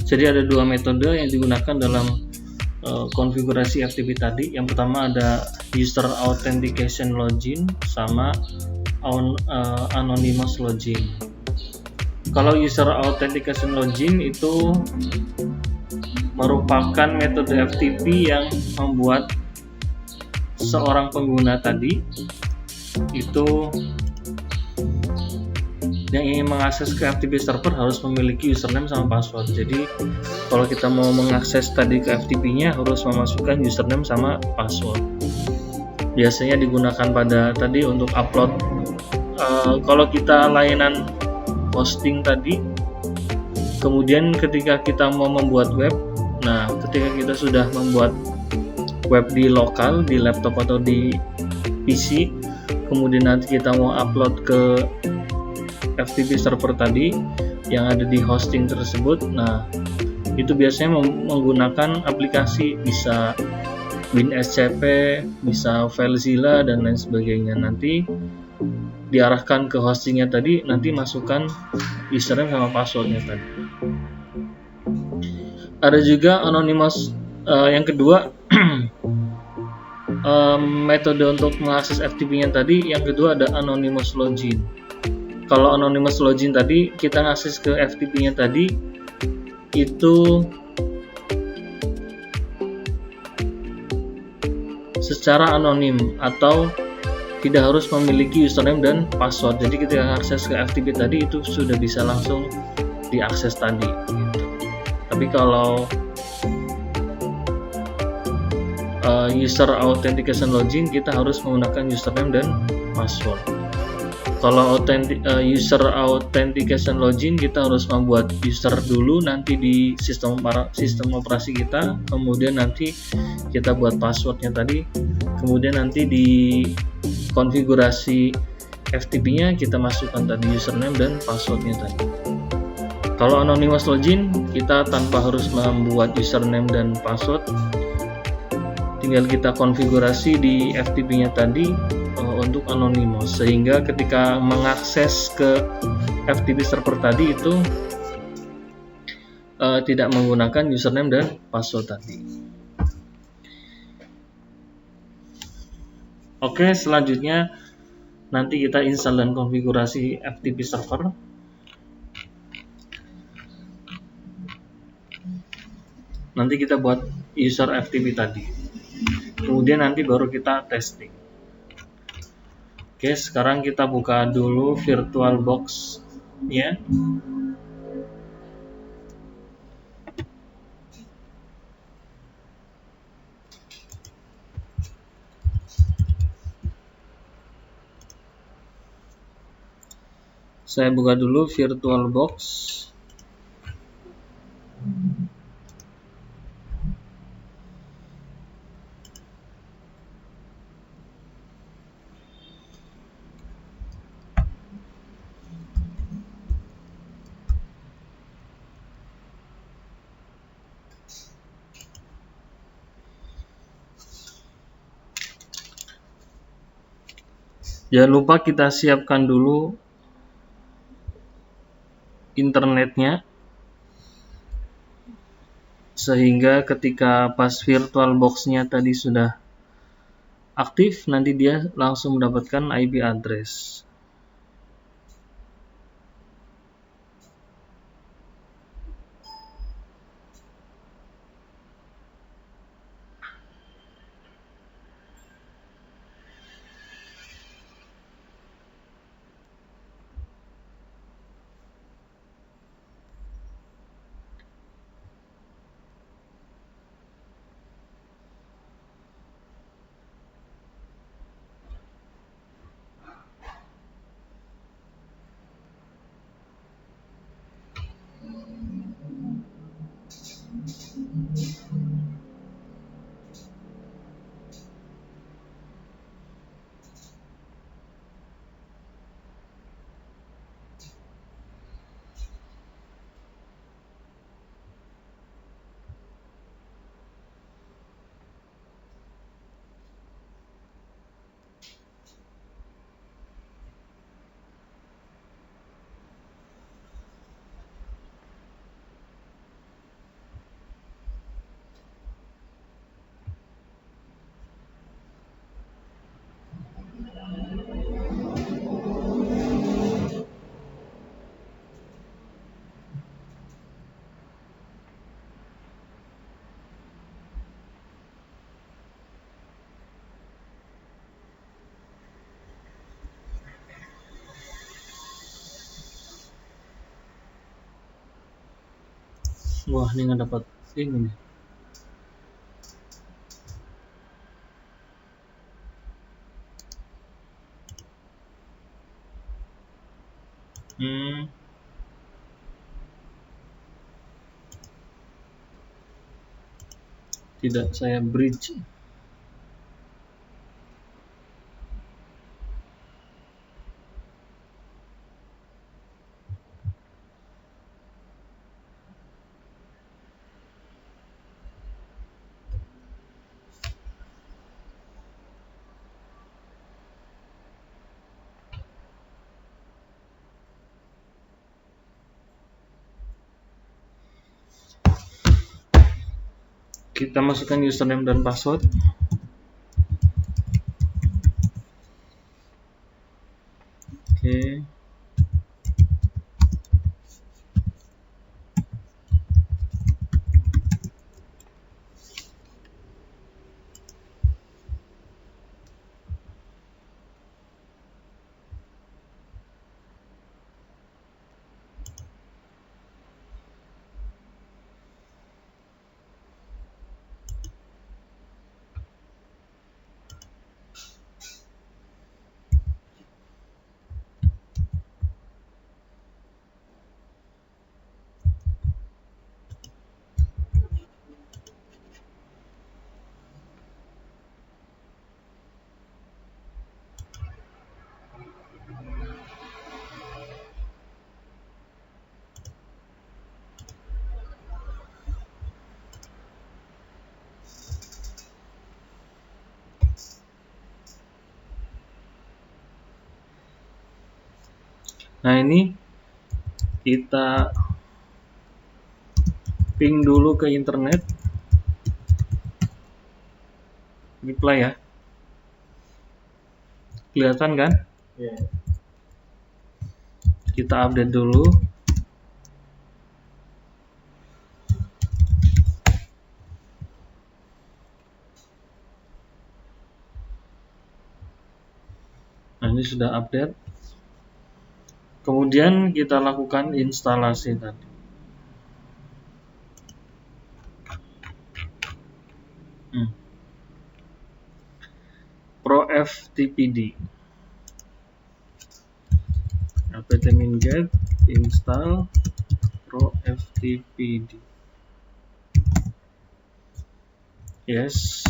Jadi ada dua metode yang digunakan dalam konfigurasi FTP tadi. Yang pertama ada user authentication login sama anonymous login. Kalau user authentication login itu merupakan metode FTP yang membuat seorang pengguna tadi itu yang ingin mengakses ke FTP server harus memiliki username sama password. Jadi kalau kita mau mengakses tadi ke FTP-nya harus memasukkan username sama password. Biasanya digunakan pada tadi untuk upload. Kalau kita layanan hosting tadi, kemudian ketika kita mau membuat web, nah ketika kita sudah membuat web di lokal, di laptop atau di PC, kemudian nanti kita mau upload ke FTP server tadi yang ada di hosting tersebut. Nah, itu biasanya menggunakan aplikasi, bisa WinSCP, bisa FileZilla dan lain sebagainya. Nanti diarahkan ke hostingnya tadi, nanti masukkan username sama passwordnya tadi. Ada juga anonymous yang kedua. Metode untuk mengakses FTP-nya tadi, yang kedua ada anonymous login. Kalau anonymous login tadi, kita ngakses ke FTP-nya tadi itu secara anonim atau tidak harus memiliki username dan password. Jadi ketika mengakses ke FTP tadi itu sudah bisa langsung diakses tadi gitu. Tapi kalau user authentication login, kita harus menggunakan username dan password. Kalau user authentication login, kita harus membuat user dulu nanti di sistem operasi kita, kemudian nanti kita buat passwordnya tadi, kemudian nanti di konfigurasi FTP-nya kita masukkan tadi username dan passwordnya tadi. Kalau anonymous login, kita tanpa harus membuat username dan password, tinggal kita konfigurasi di FTP-nya tadi untuk anonymous, sehingga ketika mengakses ke FTP server tadi itu tidak menggunakan username dan password tadi. Oke, selanjutnya nanti kita install dan konfigurasi FTP server. Nanti kita buat user FTP tadi, kemudian nanti baru kita testing. Oke, sekarang kita buka dulu VirtualBox ya. Saya buka dulu VirtualBox. Jangan lupa kita siapkan dulu internetnya, sehingga ketika pas VirtualBox-nya tadi sudah aktif, nanti dia langsung mendapatkan IP address. Wah, ini nggak dapat ini nih. Tidak saya bridge. Kita masukkan username dan password. Oke. Nah, ini kita ping dulu ke internet. Reply ya. Kelihatan kan? Ya. Kita update dulu. Nah, ini sudah update. Kemudian kita lakukan instalasi tadi. ProFTPD. apt-min get install ProFTPD. Yes.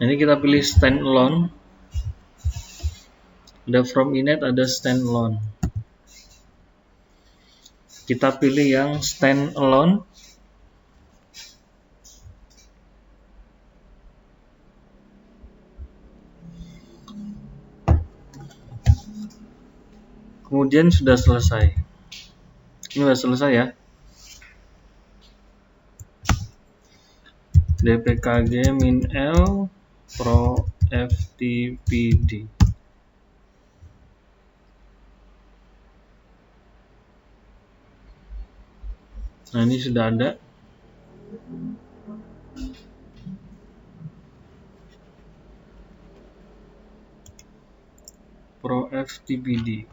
Ini kita pilih standalone. Ada from inet, ada standalone. Kita pilih yang standalone. Kemudian sudah selesai. Ini sudah selesai ya. dpkg -l ProFTPD. Nah, ini sudah ada. ProFTPD.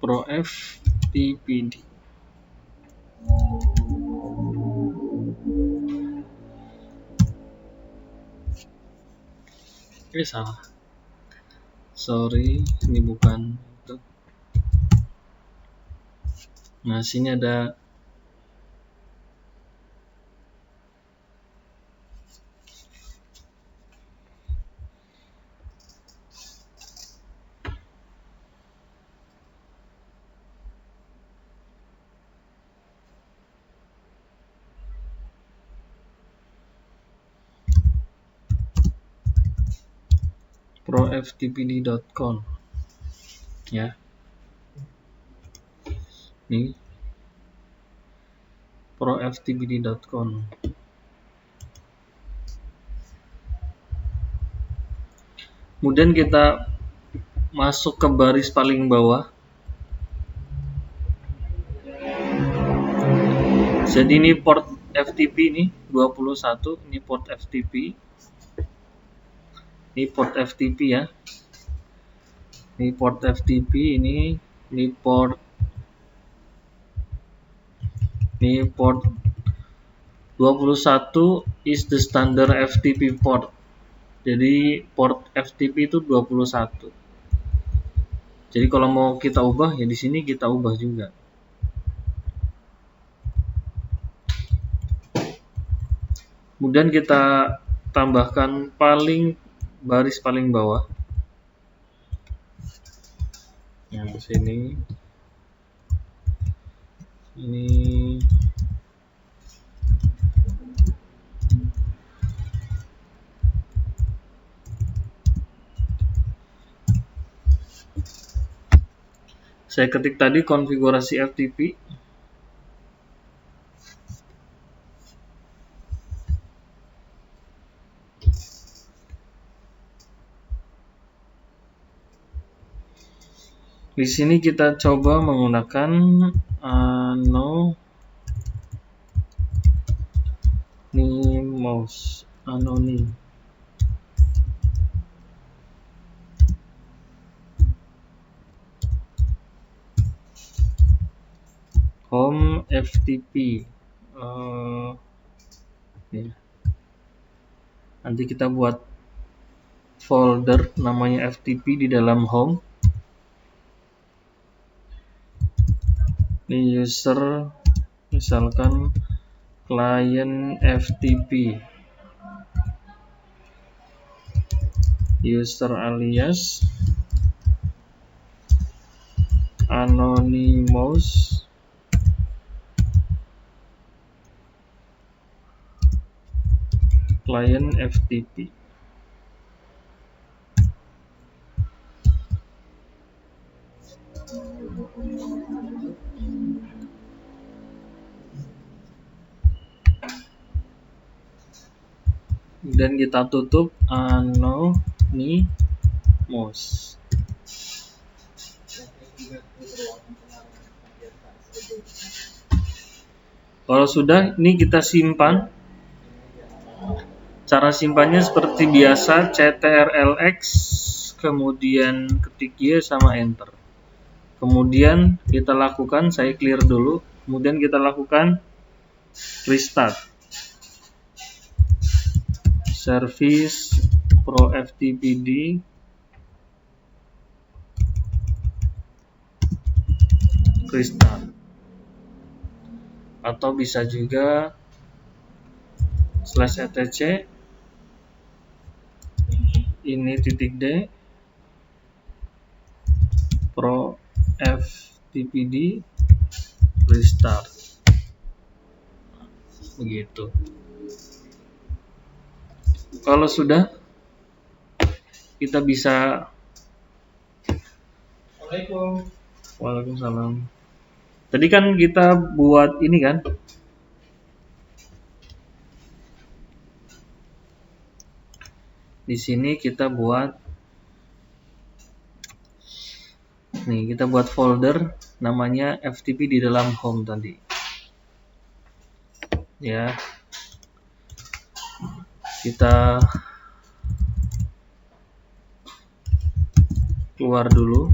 ProFTPD. Ini salah. sorry, ini bukan itu. Nah, sini ada proftpd.com ya. Nih, proftpd.com. Kemudian kita masuk ke baris paling bawah. Jadi ini port FTP nih 21, ini port FTP. Ini port FTP ya. Ini port FTP, ini port 21 is the standard FTP port. Jadi port FTP itu 21. Jadi kalau mau kita ubah ya di sini kita ubah juga. Kemudian kita tambahkan baris paling bawah. Yang sini. Ini saya ketik tadi konfigurasi FTP. Di sini kita coba menggunakan Anonymous. Home FTP. Ya. Nanti kita buat folder namanya FTP di dalam home. Ini user, misalkan client FTP, user alias Anonymous client FTP. Dan kita tutup Anonymous. Kalau sudah, ini kita simpan. Cara simpannya seperti biasa, ctrlx, kemudian ketik Y sama enter. Kemudian kita lakukan, saya clear dulu, kemudian kita lakukan restart. Service proftpd restart. Atau bisa juga /etc ini .d proftpd restart. Begitu. Kalau sudah, kita bisa. Waalaikumsalam. Tadi kan kita buat ini kan, di sini kita buat, nih kita buat folder namanya FTP di dalam home tadi. Ya, kita keluar dulu.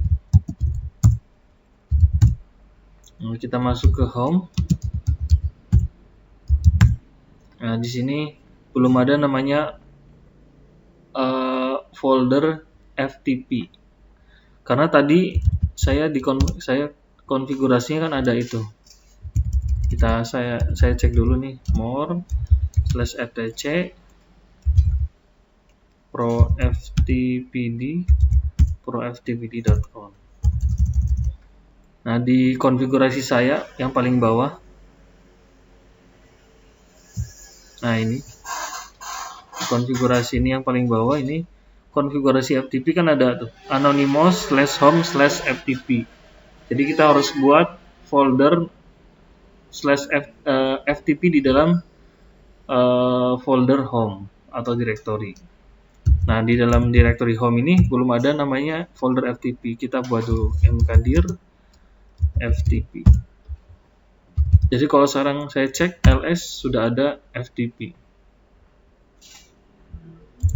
Kita masuk ke home. Nah, di sini belum ada namanya folder FTP. Karena tadi saya konfigurasinya kan ada itu. Saya cek dulu nih, more /etc proftpd.com. Nah, di konfigurasi saya yang paling bawah, nah ini konfigurasi ini yang paling bawah, ini konfigurasi FTP kan ada tuh anonymous/home/ftp. Jadi kita harus buat folder /ftp di dalam folder home atau directory. Nah, di dalam directory home ini belum ada namanya folder FTP. Kita buat dulu mkdir FTP. Jadi kalau sekarang saya cek ls sudah ada FTP.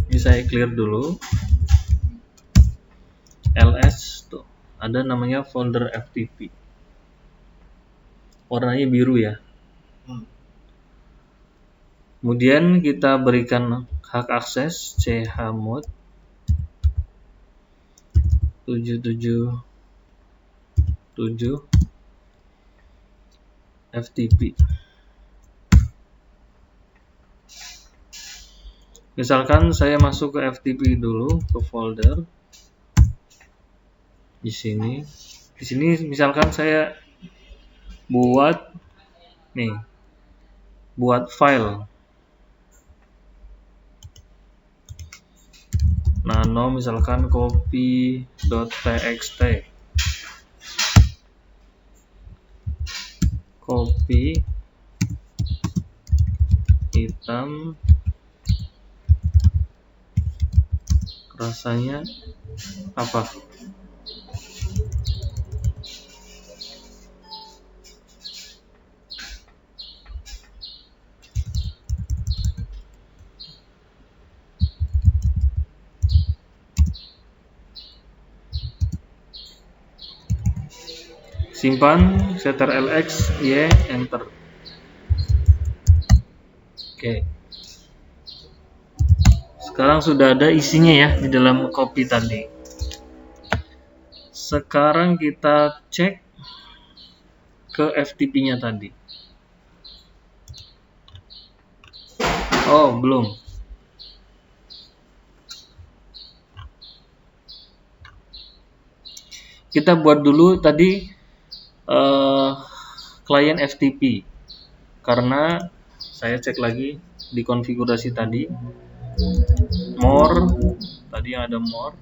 Ini saya clear dulu. ls tuh ada namanya folder FTP. Warnanya biru ya. Kemudian kita berikan hak akses chmod 777 FTP. Misalkan saya masuk ke FTP dulu, ke folder di sini. Di sini misalkan saya buat file nano, misalkan copy.txt, copy hitam rasanya apa? Simpan, ctrlx, y, enter. Oke. Sekarang sudah ada isinya ya di dalam copy tadi. Sekarang kita cek ke FTP-nya tadi. Oh, belum. Kita buat dulu tadi klien FTP, karena saya cek lagi di konfigurasi tadi, more, tadi yang ada more.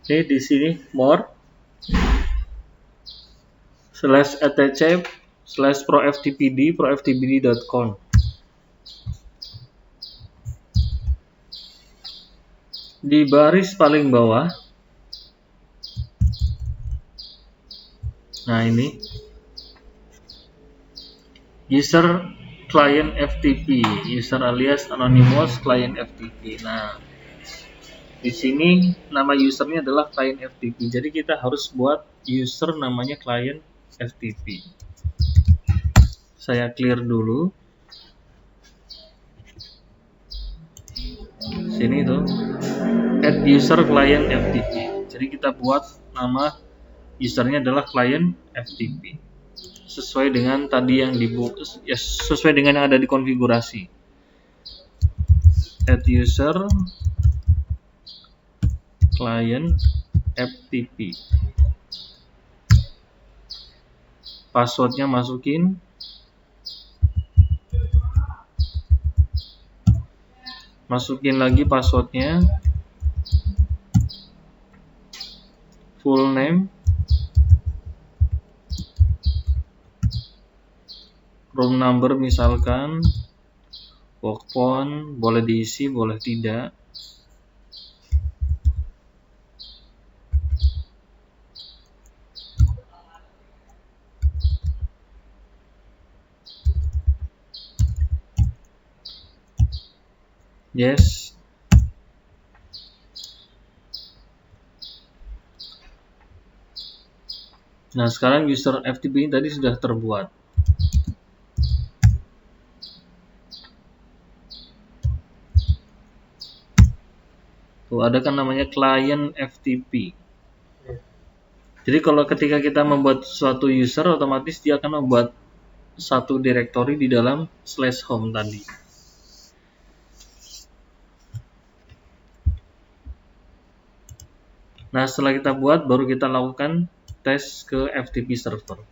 Ini di sini more /etc/proftpd.com. Di baris paling bawah, nah ini user client FTP, user alias anonymous client FTP. Nah, di sini nama usernya adalah client FTP. Jadi kita harus buat user namanya client FTP. Saya clear dulu. Sini tuh add user client FTP. Jadi kita buat nama usernya adalah client FTP. Sesuai dengan tadi yang sesuai dengan yang ada di konfigurasi. Add user client FTP. Passwordnya masukin. Masukin lagi passwordnya. Full name. Room number misalkan, work phone, boleh diisi, boleh tidak. Yes. Nah, sekarang user FTP ini tadi sudah terbuat. Tuh ada kan namanya client FTP. Jadi kalau ketika kita membuat suatu user, otomatis dia akan membuat satu directory di dalam /home tadi. Nah, setelah kita buat, baru kita lakukan tes ke FTP server.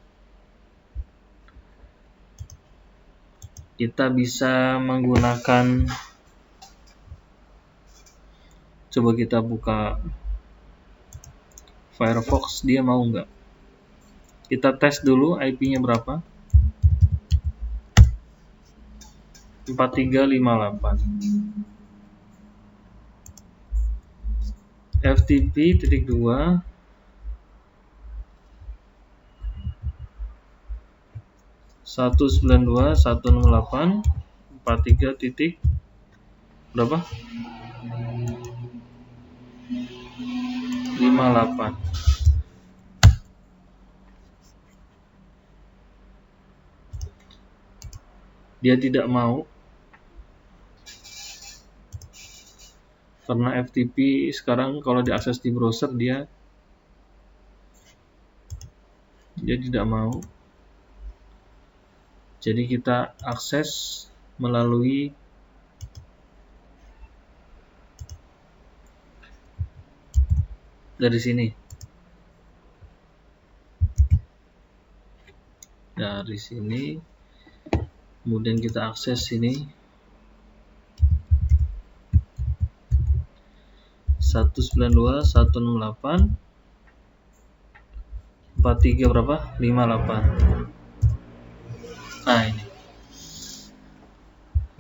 Kita bisa menggunakan, coba kita buka Firefox, dia mau nggak? Kita tes dulu IP-nya berapa. 4358. FTP.2 192.168.43 titik berapa? 58. Dia tidak mau karena FTP sekarang kalau diakses di browser dia tidak mau. Jadi kita akses melalui dari sini. Dari sini kemudian kita akses sini 192.168.43 berapa? 58. Nah,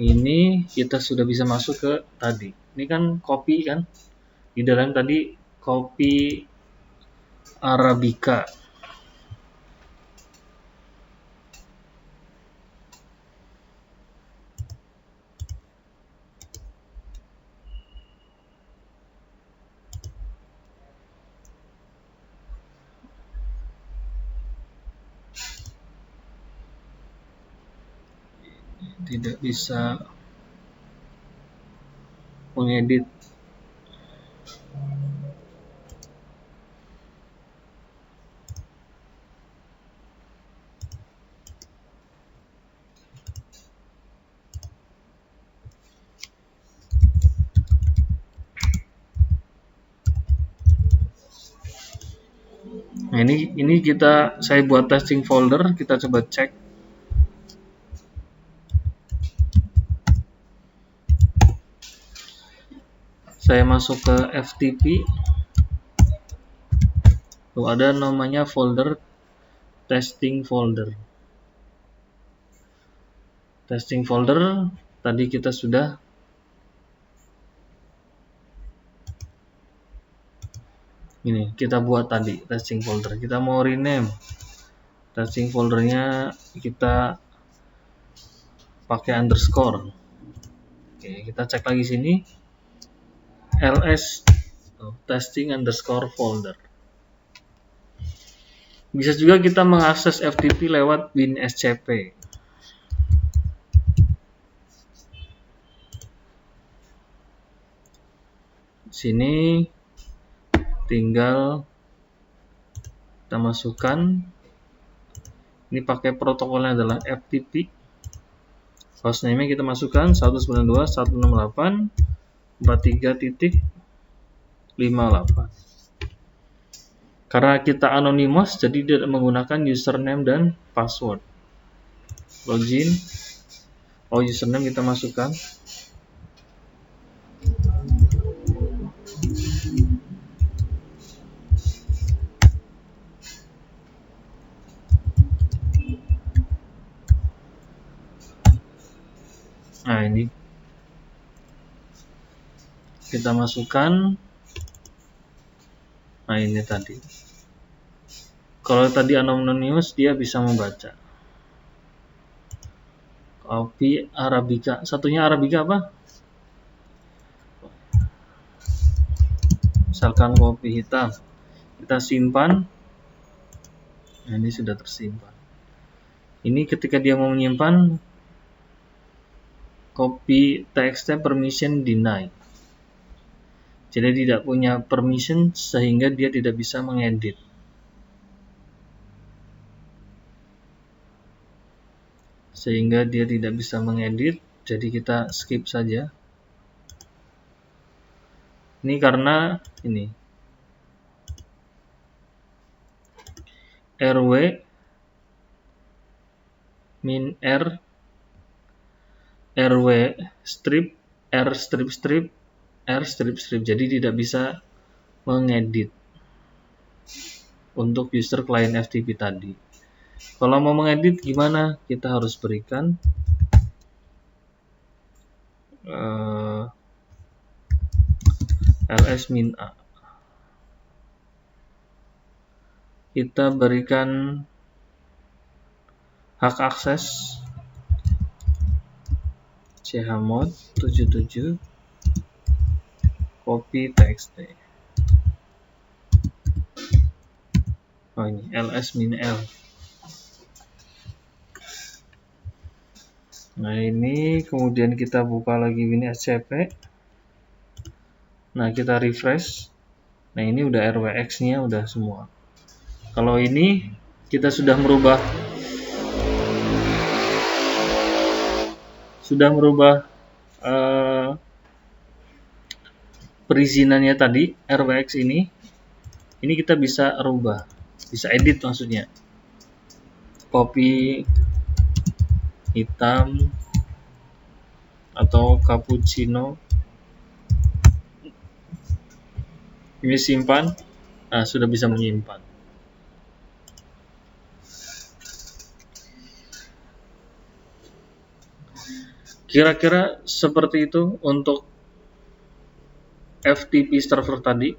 ini kita sudah bisa masuk ke tadi. Ini kan copy kan? Di dalam tadi copy Arabica. Tidak bisa mengedit. Nah, ini saya buat testing folder, kita coba cek. Saya masuk ke FTP. Tuh ada namanya folder testing folder. Testing folder tadi kita sudah ini kita buat tadi testing folder. Kita mau rename testing foldernya, kita pakai underscore. Oke, kita cek lagi sini ls testing underscore folder. Bisa juga kita mengakses FTP lewat WinSCP. Sini tinggal kita masukkan, ini pakai protokolnya adalah FTP. Hostname-nya kita masukkan 192.168.43.58. Karena kita anonymous, jadi tidak menggunakan username dan password. Login. Username kita masukkan. Nah, ini kita masukkan. Nah, ini tadi. Kalau tadi anonymous, dia bisa membaca. Copy Arabica. Satunya Arabica apa? Misalkan kopi hitam. Kita simpan. Nah, ini sudah tersimpan. Ini ketika dia mau menyimpan, copy txt permission deny. Jadi tidak punya permission sehingga dia tidak bisa mengedit. Jadi kita skip saja. Ini karena ini rw min r rw strip r strip strip r strip strip, jadi tidak bisa mengedit untuk user client FTP tadi. Kalau mau mengedit gimana? Kita harus berikan ls-a. Kita berikan hak akses chmod 77 copy txt. Oh ini ls-l. Nah ini kemudian kita buka lagi WinSCP. Nah kita refresh. Nah ini udah RWX nya udah semua. Kalau ini kita sudah merubah perizinannya tadi, RWX ini kita bisa rubah, bisa edit maksudnya. Kopi hitam atau cappuccino, ini simpan. Nah sudah bisa menyimpan. Kira-kira seperti itu untuk FTP server tadi.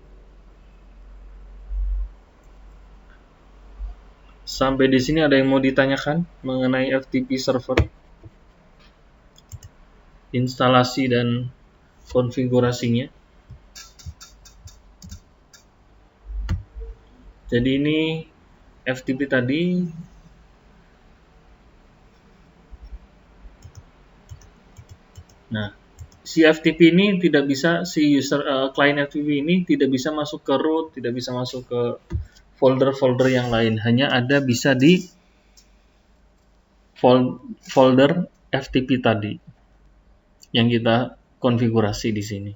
Sampai di sini ada yang mau ditanyakan mengenai FTP server? Instalasi dan konfigurasinya. Jadi ini FTP tadi. Nah, si FTP ini tidak bisa, client FTP ini tidak bisa masuk ke root, tidak bisa masuk ke folder-folder yang lain, hanya ada bisa di folder FTP tadi yang kita konfigurasi di sini.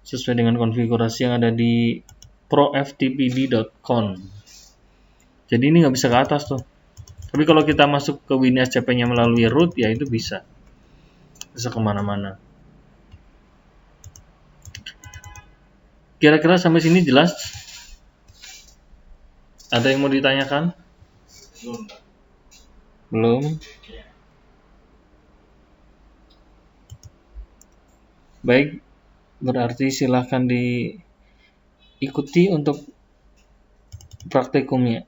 Sesuai dengan konfigurasi yang ada di proftpd.conf. Jadi ini nggak bisa ke atas tuh. Tapi kalau kita masuk ke WinSCP-nya melalui root, ya itu bisa kemana-mana. Kira-kira sampai sini jelas? Ada yang mau ditanyakan? Belum? Baik, berarti silahkan diikuti untuk praktikumnya.